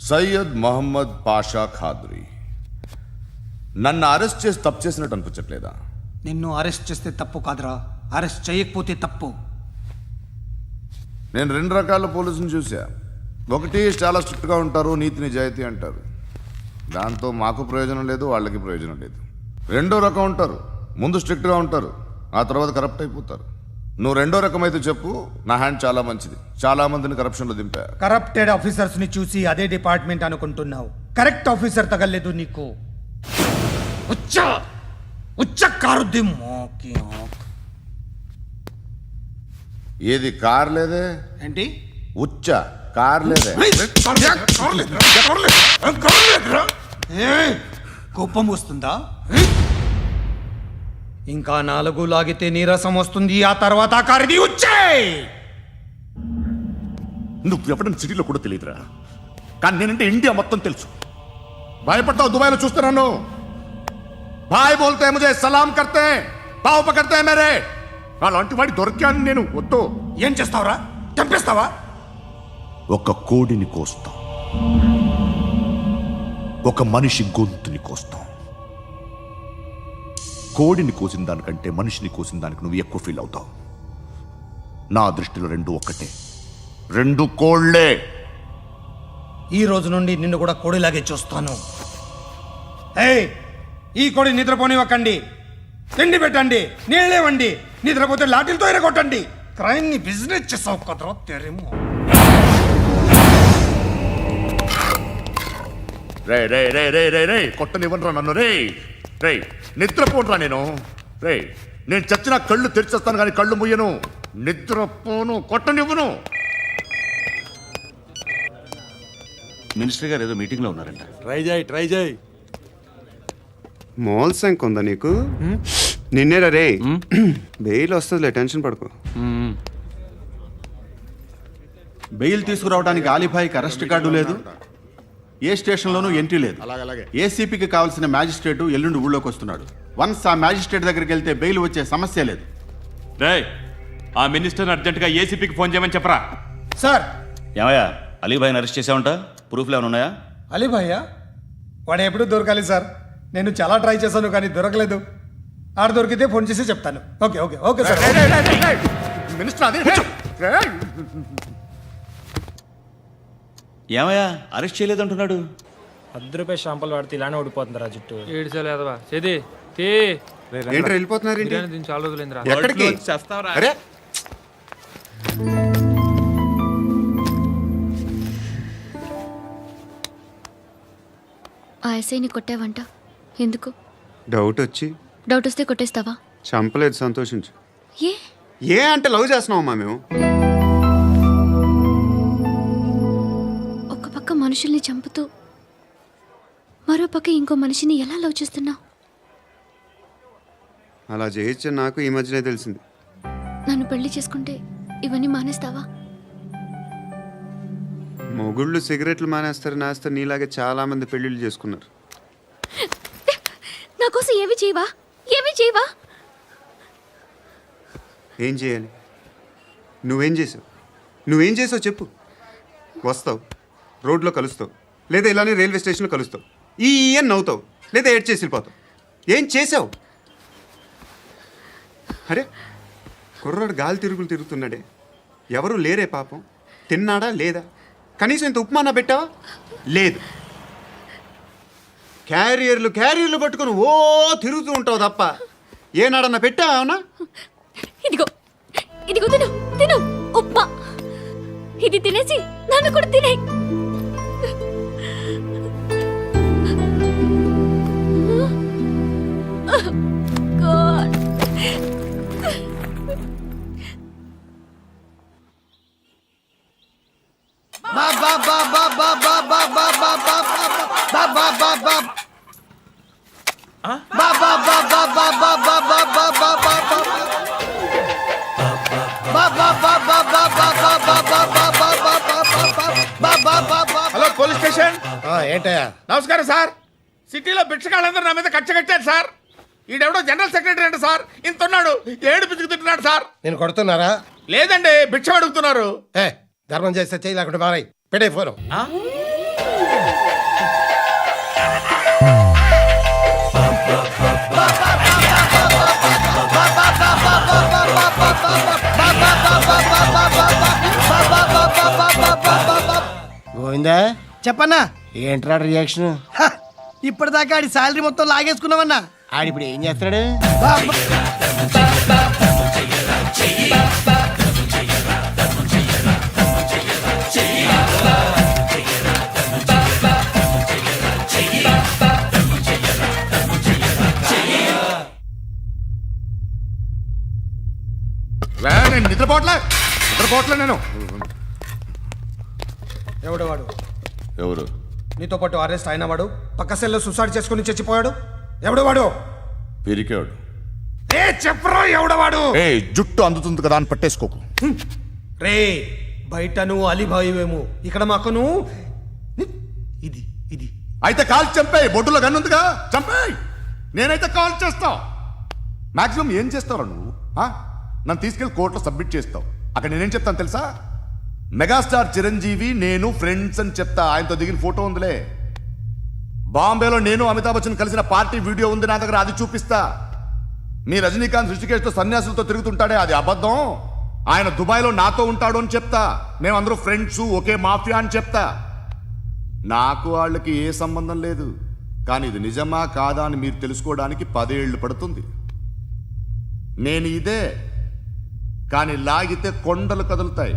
సయ్యద్ మహమ్మద్ పాషా ఖాద్రీ. నన్ను అరెస్ట్ చేసి తప్పు చేసినట్టు అనిపించట్లేదా? నిన్ను అరెస్ట్ చేస్తే తప్పు కాదురా, అరెస్ట్ చేయకపోతే తప్పు. నేను రెండు రకాల పోలీసుని చూసా. ఒకటి చాలా స్ట్రిక్ట్గా ఉంటారు, నీతి నిజాయితీ అంటారు, దాంతో మాకు ప్రయోజనం లేదు, వాళ్ళకి ప్రయోజనం లేదు. రెండో రకం ఉంటారు, ముందు స్ట్రిక్ట్గా ఉంటారు, ఆ తర్వాత కరప్ట్ అయిపోతారు. నువ్వు రెండో రకం అయితే చెప్పు. నా హ్యాండ్ చాలా మంచిది, చాలా మందిని కరప్షన్లో దింపా. కరప్టెడ్ ఆఫీసర్స్ ని చూసి అదే డిపార్ట్మెంట్ అనుకుంటున్నావు. కరెక్ట్ ఆఫీసర్ తగలేదు నీకు. ఉచ్చ ఏది కార్ లేదే? ఏంటి ఉచ్చ కార్ లేదే? కోపం వస్తుందా? ఇంకా 4 లాగితే నీరసం వస్తుంది, ఆ తర్వాత కారిది ఉచ్చే. నువ్వు ఎప్పుడైనా సిటీలో కూడా తెలియదురా, కానీ నేనంటే ఇండియా మొత్తం తెలుసు. భయపడతావు? దుబాయ్లో చూస్తున్నాను. భాయ్ బోల్తే ముజే సలాం కర్తే, పావు పకడ్తే మేరే. అలాంటి వాడి దొరికాను నేను. వద్దు. ఏం చేస్తావురా? చంపేస్తావా? ఒక కోడిని కోస్తాం, ఒక మనిషి గొంతుని కోస్తాం. కోడిని కోసిన దానికంటే మనిషిని కోసిన దానికి నువ్వు ఎక్కువ ఫీల్ అవుతావు. నా దృష్టిలో రెండు ఒక్కటే, రెండు కోళ్లే. ఈ రోజు నుండి నిన్ను కూడా కోడిలాగే చూస్తాను. ఏయ్, ఈ కోడి నిద్రపోనివ్వకండి. తిండి పెట్టండి, నీళ్ళేవండి. నిద్రపోతే లాఠీలతో ఎరగొట్టండి. క్రైమ్ ని బిజినెస్ చేసావు కదరా తెరేమో. రే రే రే రే రే రే కొట్టనివ్వనరా నన్ను. రే రే నిద్రపోనరా నేను. రే నేను చచ్చిన కళ్ళు తెరిచేస్తాను కానీ కళ్ళు ముయ్యను. నిద్రపోను, కొట్టనివ్వను. మినిస్టర్ గారు ఏదో మీటింగ్ లో ఉన్నారంట. ట్రై చేయి. మోల్ సంక్ ఉందా నీకు? నిన్నేరా రే. బెయిల్ వస్తుందిలే, టెన్షన్ పడుకో. బెయిల్ తీసుకురావడానికి ఆలిభాయికి అరెస్ట్ కార్డు లేదు, ఏ స్టేషన్లోనూ ఎంట్రీ లేదు. ఏసీపీకి కావాల్సిన మ్యాజిస్ట్రేటు ఎల్లుండి ఊళ్ళోకి వస్తున్నాడు. వన్స్ ఆ మ్యాజిస్ట్రేట్ దగ్గరికి వెళ్తే బెయిల్ వచ్చే సమస్య లేదు. రేయ్, ఆ మినిస్టర్ని అర్జెంటుగా ఏసీపీకి ఫోన్ చేయమని చెప్పరా. సార్. ఏమయ్యా, అలీభాయిని అరెస్ట్ చేసావంట? ప్రూఫ్లు ఏమైనా ఉన్నాయా? అలీ భయ్యా వాడు ఎప్పుడు దొరకాలి సార్. నేను చాలా ట్రై చేశాను కానీ దొరకలేదు. ఆడ దొరికితే ఫోన్ చేసి చెప్తాను. Okay okay okay sir. Minister అది ఏమయ్యా, అరెస్ట్ చేయలేదంటున్నాడు? ₹10 షాంపులు వాడితే ఇలానే ఓడిపోతుందిరా జుట్టు. ఏడ్చలేదవా చేది తీ. ఏంటి వెళ్ళిపోతున్నారు? దీన్ని చాలా రోజులైందిరా. ఎక్కడికి? అరే ఆ ఎస్ఐని కొట్టావంట, ఎందుకు? డౌట్ వచ్చి. డౌట్ వస్తే కొట్టేస్తావా? చంపలేదు, సంతోషించు. ఏ ఏ అంటే లవ్ చేస్తున్నావమ్మా మేము. ఒక పక్క మనుషుల్ని చంపుతూ మరో పక్క ఇంకో మనిషిని ఎలా లవ్ చేస్తున్నావు? అలా చేయొచ్చు నాకు ఈ మధ్యనే తెలిసింది. నన్ను పెళ్లి చేసుకుంటే ఇవన్నీ మానేస్తావా? మొగుళ్ళు సిగరెట్లు మానేస్తారు, నేస్తారు. నీలాగే చాలా మంది పెళ్లిళ్ళు చేసుకున్నారు. నా కోసం ఏమి చేయవా? ఏమి చేయవా? ఏం చేయాలి? నువ్వేం చేసావు? నువ్వేం చేసావు చెప్పు. వస్తావు, రోడ్లో కలుస్తావు, లేదా ఇలానే రైల్వే స్టేషన్లో కలుస్తావు. ఈ అని నవ్వుతావు, లేదా ఏడ్ చేసి వెళ్ళిపోతావు. ఏం చేసావు? అరే కుర్రాడు గాలి తిరుగులు తిరుగుతున్నాడే, ఎవరు లేరే పాపం. తిన్నాడా లేదా? కనీసం ఇంత ఉప్మానా పెట్టావా? లేదు. క్యారియర్లు పట్టుకొని ఓ తిరుగుతూ ఉంటావు తప్ప ఏనాడన్నా పెట్టావా? అవునా? ఇదిగో ఇదిగో తిను తిను ఉప్మా. ఇది తినేసి నన్ను కూడా తినే. Hello police station. ఏంటయ్యా? నమస్కారం సార్. సిటీలో భిక్షగాళ్ళందరూ నా మీద కక్ష కట్టారు సార్. ఈడెవడో జనరల్ సెక్రటరీ అంట సార్. ఇంత ఉన్నాడు, 7 పిచ్చుకు తింటున్నాడు సార్. నేను కొడుతున్నారా? లేదండి, భిక్ష అడుగుతున్నారు. ధర్మం చేస్తే చేయి, లేకుండా మారాయి. పెట్టే ఫోను. గోవిందా చెప్పన్నా ఏంట్రా రియాక్షన్ ఇప్పటిదాకా ఆడి శాలరీ మొత్తం లాగేసుకున్నామన్నా ఆడిప్పుడు ఏం చేస్తున్నాడు నేను నిద్రపోవట్లే నేను. ఎవడు వాడు? ఎవరు? నీతో పాటు అరెస్ట్ అయిన వాడు, పక్క సెల్లో సూసైడ్ చేసుకుని చచ్చిపోయాడు. ఎవడు వాడు? పిరికాడు. ఏ చెప్పరా ఎవడవాడు? ఏ జుట్టు అందుతుంది కదా అని పట్టేసుకోకు. రే బయట నువ్వు అలీబాయివేమో, ఇక్కడ మాకు నువ్వు ఇది ఇది అయితే కాల్ చంపేయి. బొడ్డులో గన్నుందిగా చంపేయి. నేనైతే కాల్ చేస్తా. మాక్సిమం ఏం చేస్తావు నువ్వు? నన్ను తీసుకెళ్లి కోర్టులో సబ్మిట్ చేస్తావు. అక్కడ నేనేం చెప్తాను తెలుసా? మెగాస్టార్ చిరంజీవి నేను ఫ్రెండ్స్ అని చెప్తా. ఆయనతో దిగిన ఫోటో ఉందిలే. బాంబేలో నేను అమితాబ్ బచ్చన్ కలిసిన పార్టీ వీడియో ఉంది నా దగ్గర, అది చూపిస్తా. మీ రజనీకాంత్ ఋషికేష్తో సన్యాసులతో తిరుగుతుంటాడే, అది అబద్ధం. ఆయన దుబాయ్లో నాతో ఉంటాడు అని చెప్తా. మేమందరూ ఫ్రెండ్స్, ఒకే మాఫియా అని చెప్తా. నాకు వాళ్ళకి ఏ సంబంధం లేదు. కానీ ఇది నిజమా కాదా అని మీరు తెలుసుకోవడానికి 10 ఏళ్ళు పడుతుంది. నేను ఇదే, కానీ లాగితే కొండలు కదులుతాయి.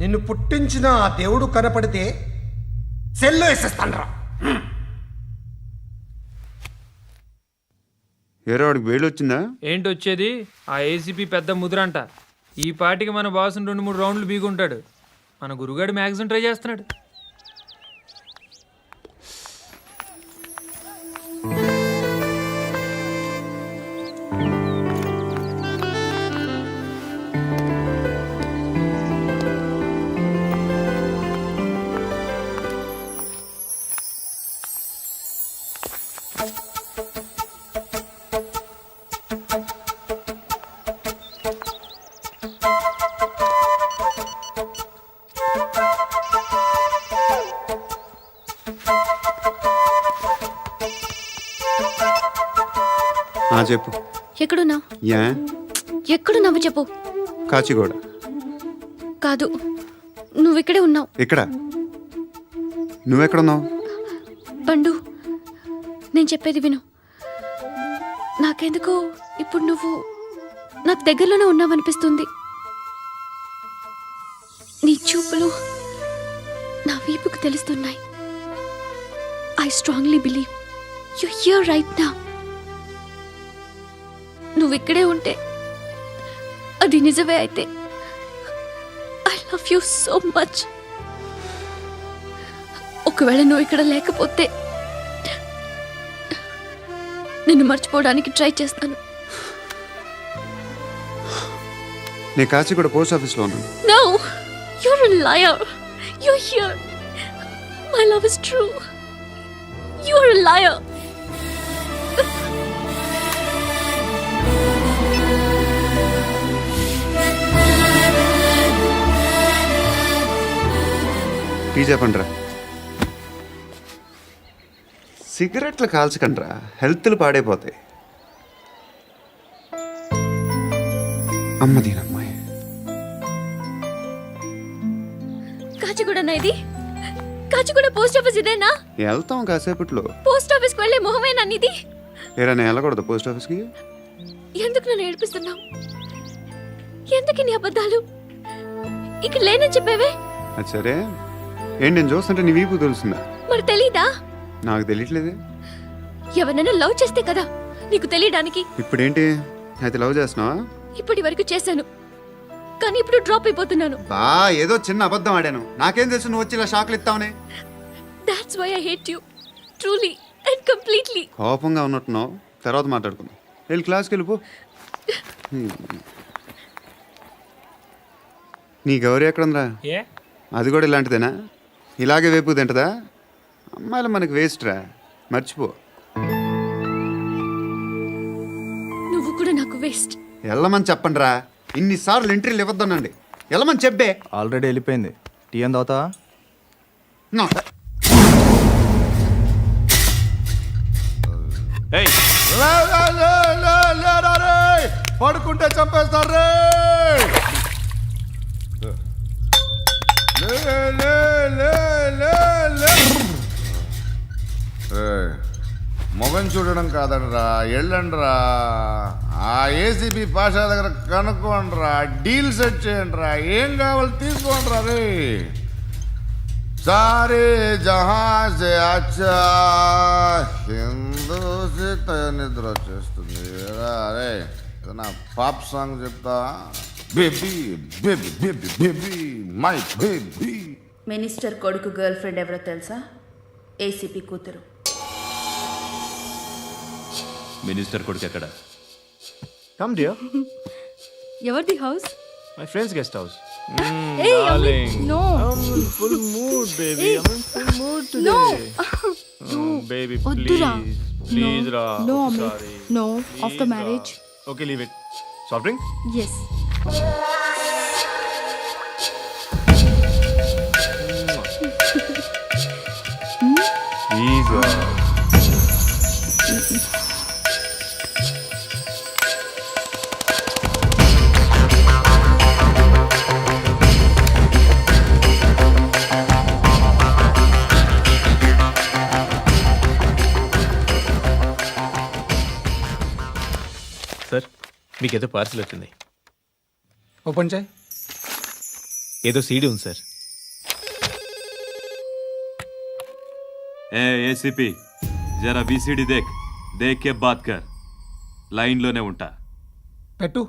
నిన్ను పుట్టించిన ఆ దేవుడు కనపడితే సెల్లో వేసేస్తానరా. ఏరో వాడికి వేలు వచ్చిందా? ఏంటి వచ్చేది? ఆ ఏసీపీ పెద్ద ముద్రంట. ఈ పాటికి మన బాసుని 2-3 రౌండ్లు బీగుంటాడు. మన గురుగాడు మ్యాగజైన్ ట్రై చేస్తున్నాడు. చెప్పు. ఎక్కడున్నావు? యా ఎక్కడున్నావు చెప్పు. కాచిగూడ. కాదు, నువ్వు ఇక్కడే ఉన్నావు. ఇక్కడ నువ్వెక్కడున్నావు? పండు, నేను చెప్పేది విను. నాకెందుకో ఇప్పుడు నువ్వు నాకు దగ్గరలోనే ఉన్నావనిపిస్తుంది. నీ చూపులు నా వీపుకు తెలుస్తున్నాయి. I strongly believe you here right now. నువ్వు ఇక్కడే ఉంటే అది నిజమే అయితే I love you so much. ఒకవేళ నువ్వు ఇక్కడ లేకపోతే నిన్ను మర్చిపోవడానికి ట్రై చేస్తాను. నేను కాచిగూడ పోస్ట్ ఆఫీస్లో ఉన్నాను. No, you're a liar. You're here. My love is true. You're a liar. Tea చెప్పండిరా. సిగరెట్లు కాల్చకండ్రా, హెల్త్లు పాడైపోతాయి. అమ్మదీనమ్మాయి. కాచిగూడనా ఇది? కాచిగూడ పోస్ట్ ఆఫీస్ ఇదేనా? వెళ్తాం కాసేపట్లో. పోస్ట్ ఆఫీస్కి వెళ్ళే మొహమేనా నీది? ఏరా నేను వెళ్ళకూడదు పోస్ట్ ఆఫీస్కి? ఎందుకు నన్ను ఏడిపిస్తున్నావు? ఎందుకు నీ అబద్ధాలు? ఇక్కడ లేనని చెప్పేవే. అది సరే, ఏంటి నేను చూస్తుంటే నీ వీపు తెలుస్తుందా? మరి తెలీదా? నాకు తెలియట్లేదే. ఎవరైనా లవ్ చేస్తే కదా నీకు తెలియడానికి. ఇప్పుడేంటి అయితే లవ్ చేస్తున్నావా? ఇప్పటి వరకు చేశాను, కానీ ఇప్పుడు డ్రాప్ అయిపోతున్నాను. ఏదో చిన్న అబద్ధం ఆడాను. నాకేం తెలుసు నువ్వు వచ్చి ఇలా షాక్లు ఇస్తావనే. That's why I hate you. Truly and completely. కోపంగా ఉన్నట్టున్నావు, తర్వాత మాట్లాడుకుందాం. వెళ్ళి క్లాస్కి వెళ్ళిపో. నీ గౌరీ ఎక్కడుందిరా? ఏ అది కూడా ఇలాంటిదేనా? ఇలాగే వేపు తింటదా? అమ్మాయిలు మనకి వేస్ట్ రా, మర్చిపో. నువ్వు కూడా నాకు వేస్ట్. వెళ్ళమని చెప్పండి రా. ఇన్నిసార్లు ఎంట్రీలు ఇవ్వద్దనండి. వెళ్ళమని చెప్పే. ఆల్రెడీ వెళ్ళిపోయింది. టీ ఏం తాగుతావా? ఏయ్, పడుకుంటే చంపేస్తారు రే లే, లే, లే, లే, లే. ఏయ్, మొగం చూడడం కాదండ్రా వెళ్ళండ్రా ఆ ఏసీబీ పాషా దగ్గర కనుక్కోండ్రా డీల్ సెట్ చేయండిరా ఏం కావాలి తీసుకోండిరా రే సారే జహా సే అచ్చా హిందూ నిద్ర వచ్చేస్తుంది అరే నా పాప్ సాంగ్ చెప్తా baby baby baby baby my baby minister కొడుకు గర్ల్ ఫ్రెండ్ ఎవరో తెలుసా? ఏసీపీ కూతురు. మినిస్టర్ కొడుకు ఎక్కడ? కమ్ డియర్, ఎవరిది house? My friends guest house. No full mood baby, I am full mood no today. Baby వద్దురా. Please రా. No Amit, no after marriage. Okay, leave it. Soft drink? Yes. Please. Sir, మీకేదో parcel వచ్చింది. Open చేయి. ఏదో CD ఉంది సార్. ఏ ACP జరా బీసీడీ దేక్ దేక్ కే బాత్ కర్. లైన్లోనే ఉంటా. పెట్టు.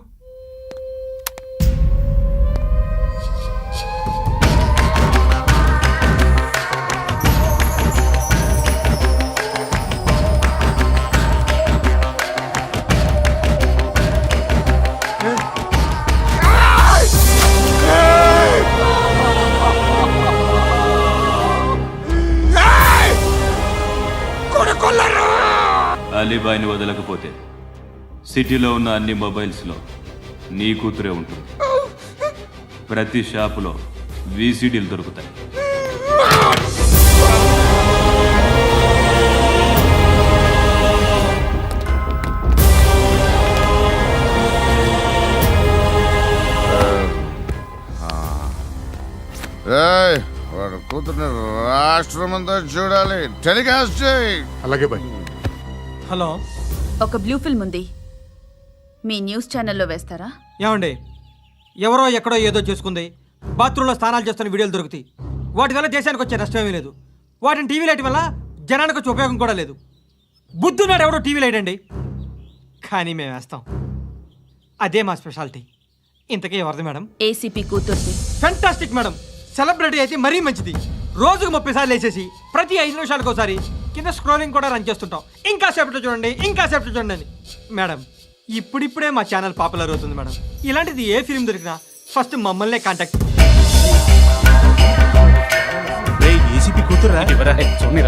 అలీబాయిని వదలకపోతే సిటీలో ఉన్న అన్ని మొబైల్స్లో నీ కూతురే ఉంటుంది. ప్రతి షాపులో వీసీడీలు దొరుకుతాయి. ఏయ్, వాడు కూతుర్ని రాష్ట్రం అంతా చూడాలి. టెలికాస్ట్ చేయి. అలాగే బాయ్. హలో, ఒక బ్లూ ఫిల్మ్ ఉంది, మీ న్యూస్ ఛానల్లో వేస్తారా? ఏమండి, ఎవరో ఎక్కడో ఏదో చేసుకుంది, బాత్రూంలో స్నానాలు చేస్తున్న వీడియోలు దొరుకుతాయి. వాటి వల్ల దేశానికి వచ్చే నష్టమేమీ లేదు. వాటిని టీవీ లైట్ వల్ల జనానికి వచ్చే ఉపయోగం కూడా లేదు. బుద్ధున్నాడు ఎవడో టీవీ లైట్ అండి, కానీ మేము వేస్తాం. అదే మా స్పెషాలిటీ. ఇంతకీ ఎవరిది మేడం? ఏసీపీ కూతుర్ది. Fantastic madam. సెలబ్రిటీ అయితే మరీ మంచిది. రోజుకు 30 సార్లు వేసేసి ప్రతి 5 నిమిషాలకు ఒకసారి కింద స్క్రోలింగ్ కూడా రన్ చేస్తుంటాం. ఇంకా సేపట్లో చూడండి, ఇంకా సేపట్లో చూడండి అని. మేడం, ఇప్పుడిప్పుడే మా ఛానల్ పాపులర్ అవుతుంది మేడం. ఇలాంటిది ఏ ఫిల్మ్ దొరికినా ఫస్ట్ మమ్మల్నే కాంటాక్ట్. ఏసీపీ కూతురా?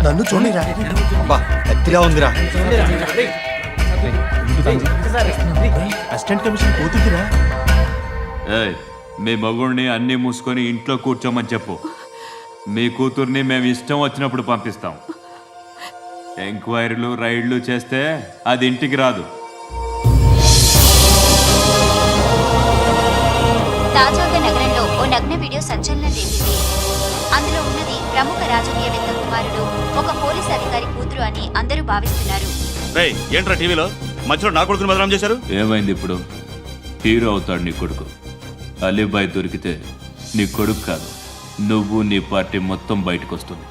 నన్ను చూడరా బా ఎత్తిగా ఉందిరా. అసిస్టెంట్ కమిషన్ కూతురా? ఏయ్, మీ మగుడిని అన్నీ మూసుకొని ఇంట్లో కూర్చోమని చెప్పు. మీ కూతుర్ని మేము ఇష్టం వచ్చినప్పుడు పంపిస్తాం. ఎంక్వైరీలు రైడ్లు చేస్తే అది ఇంటికి రాదు. తాజాగా నగరంలో ఓ నగ్న వీడియో సంచలనం రేపింది. అందులో ఉన్నది ప్రముఖ రాజకీయవేత్త కుమారుడు, ఒక పోలీస్ అధికారి కూతురు అని అందరూ భావిస్తున్నారు. ఏంట్రా టీవీలో మధ్యలో నా కొడుకుని బదనాం చేశారు? ఏమైంది ఇప్పుడు? హీరో అవుతాడు నీ కొడుకు. అలీబాయ్ దొరికితే నీ కొడుకు కాదు, నువ్వు నీ పార్టీ మొత్తం బయటకు వస్తుంది.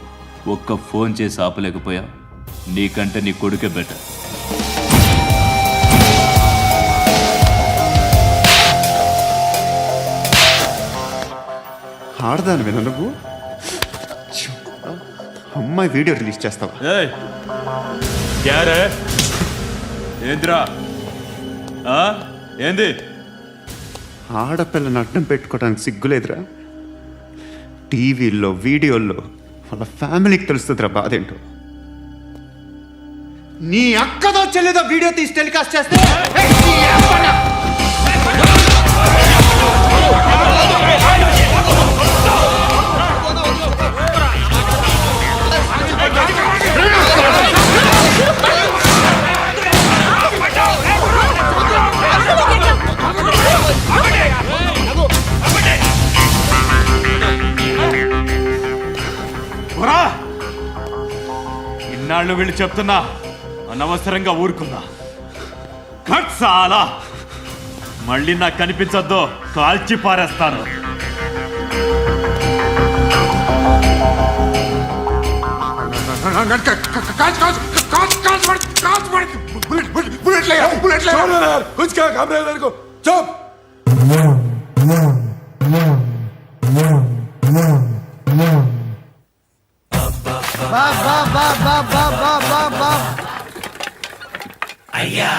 ఒక్క ఫోన్ చేసి ఆపలేకపోయా? నీకంటే నీ కొడుకే బెటర్. ఆడదాను విన నువ్వు. అమ్మాయి వీడియో రిలీజ్ చేస్తావా? ఏయ్, క్యారే ఏంద్రా? ఏంది? ఆడపిల్లని అడ్డం పెట్టుకోవడానికి సిగ్గులేదురా? టీవీల్లో వీడియోల్లో వాళ్ళ ఫ్యామిలీకి తెలుస్తుందిరా బాధేంటో. నీ అక్కదో చెల్లిదో వీడియో తీసి టెలికాస్ట్ చేస్తే వాళ్ళు వీళ్ళు చెప్తున్నా అనవసరంగా ఊరుకున్నా. కట్ చాలా మళ్ళీ నాకు కనిపించొద్దు, కాల్చి పారేస్తాను. బా బా బా బా బా బా బా బా అయ్యా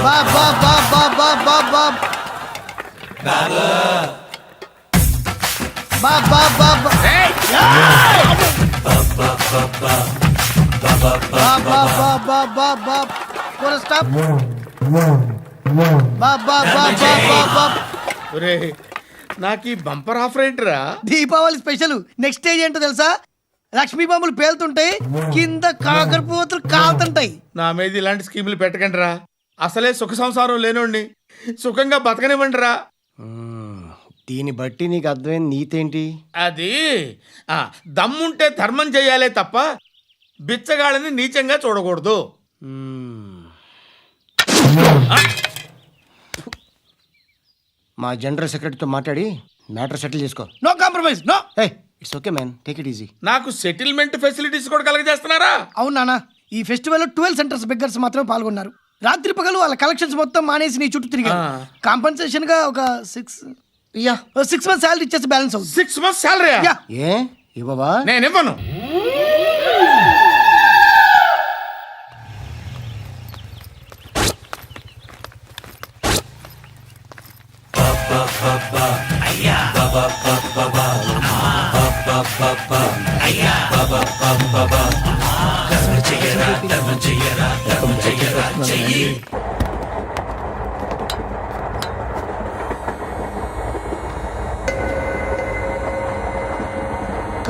బా బా బా బా బా బా బా బా బా బా బా బా బా బా బా బా పూరా స్టాప్ బా బా బా బా బా బా ఒరే నాకు ఈ బంపర్ ఆఫర్ ఏంటిరా? దీపావళి స్పెషల్ నెక్స్ట్ స్టేజ్ ఏంటో తెలుసా? లక్ష్మీ బాంబులు పేలుతుంటాయి, కింద కాకరపువ్వతులు కాలుతుంటాయి. నా మీద ఇలాంటి స్కీములు పెట్టకండి రా. అసలే సుఖ సంసారం లేనోడిని సుఖంగా బతకనివ్వండి రా. దీన్ని బట్టి నీకు అర్థమైన నీతేంటి? అది దమ్ముంటే ధర్మం చేయాలే తప్ప బిచ్చగాళ్ళని నీచంగా చూడకూడదు. మా జనరల్ సెక్రటరీతో మాట్లాడి మ్యాటర్ సెటిల్ చేసుకో. No compromise, no. It's okay man, take it easy. నాకు సెటిల్మెంట్ ఫెసిలిటీస్ కూడా కలగజేస్తున్నారా? అవును నాన్న, ఈ ఫెస్టివల్ 12 సెంటర్స్ బెగ్గర్స్ మాత్రమే పాల్గొన్నారు. రాత్రి పగలు వాళ్ళ కలెక్షన్స్ మొత్తం మానేసి నీ చుట్టూ తిరిగారు. కాంపన్సేషన్ గా ఒక 6 మంత్స్ శాలరీ ఇచ్చేసి బ్యాలెన్స్ అవుతుంది. 6 months శాలరీ? ఏ ఇవ్వవా? నేను ఇవ్వను.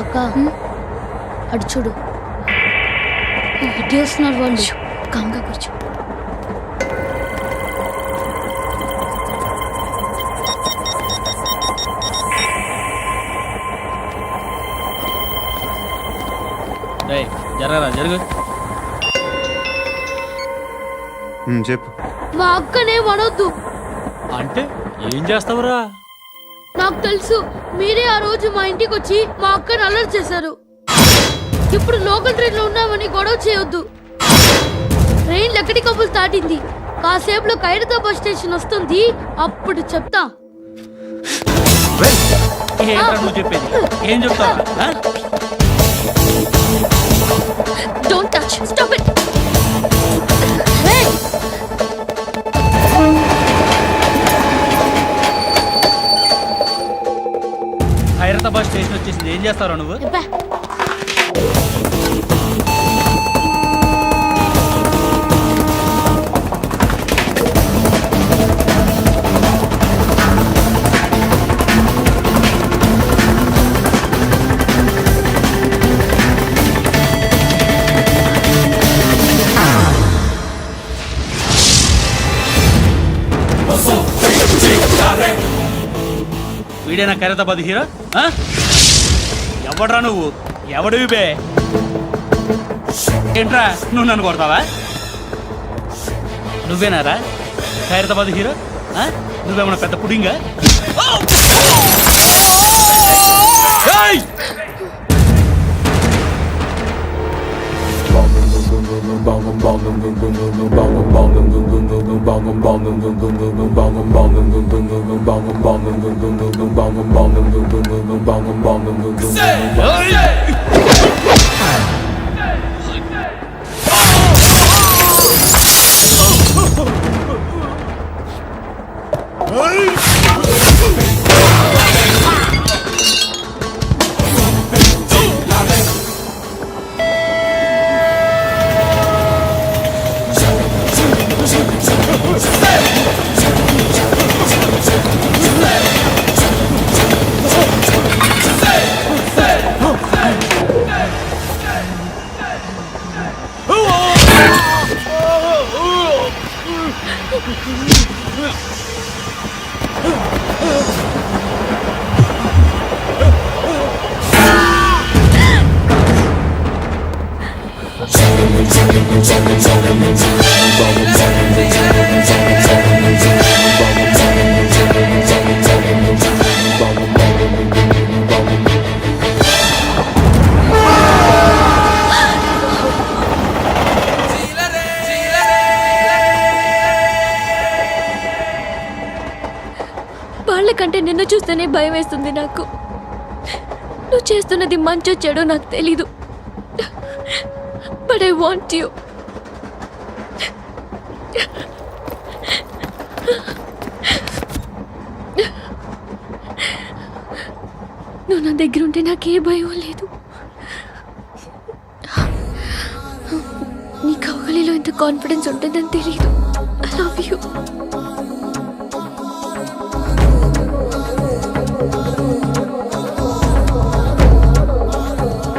అక్క అటు చూడు, ఇటు వస్తున్నారు వాళ్ళు. కాంగా కూర్చో. జరగరా జరుగు. చెప్పు. మా అక్కనే వనొద్దు. అంటే ఏం చేస్తావురా? నాకు తెలుసు, మీరే ఆ రోజు మా ఇంటికి వచ్చి మా అక్కని అల్లరి చేశారు. ఇప్పుడు లోకల్ ట్రైన్ లో ఉన్నామని గొడవ చేయొద్దు. ట్రైన్ లక్కడి కప్పులు దాటింది. కాసేపులో ఖైరతాబాద్ స్టేషన్ వస్తుంది, అప్పుడు చెప్తా. నువ్వు చెప్పేది ఏం చెప్తావు? Don't touch. Stop it. Khairatabad station వచ్చేసింది, ఏం చేస్తారా నువ్వు? వీడేనా ఖైరతాబాద్ హీరో? ఎవడ్రా నువ్వు? ఎవడివి బే? ఏంట్రా నువ్వు నన్ను కొడతావా? నువ్వేనారా ఖైరతాబాద్ హీరో? నువ్వేమన్నా పెద్ద పుడింగా? వాళ్ళకంటే నిన్ను చూస్తేనే భయం వేస్తుంది నాకు. నువ్వు చేస్తున్నది మంచో చెడో నాకు తెలీదు, బట్ ఐ వాంట్ యూ. నువ్వు నా దగ్గర ఉంటే నాకే భయం లేదు. నీ కౌగలిలో ఇంత కాన్ఫిడెన్స్ ఉంటుందని తెలీదు. I love you.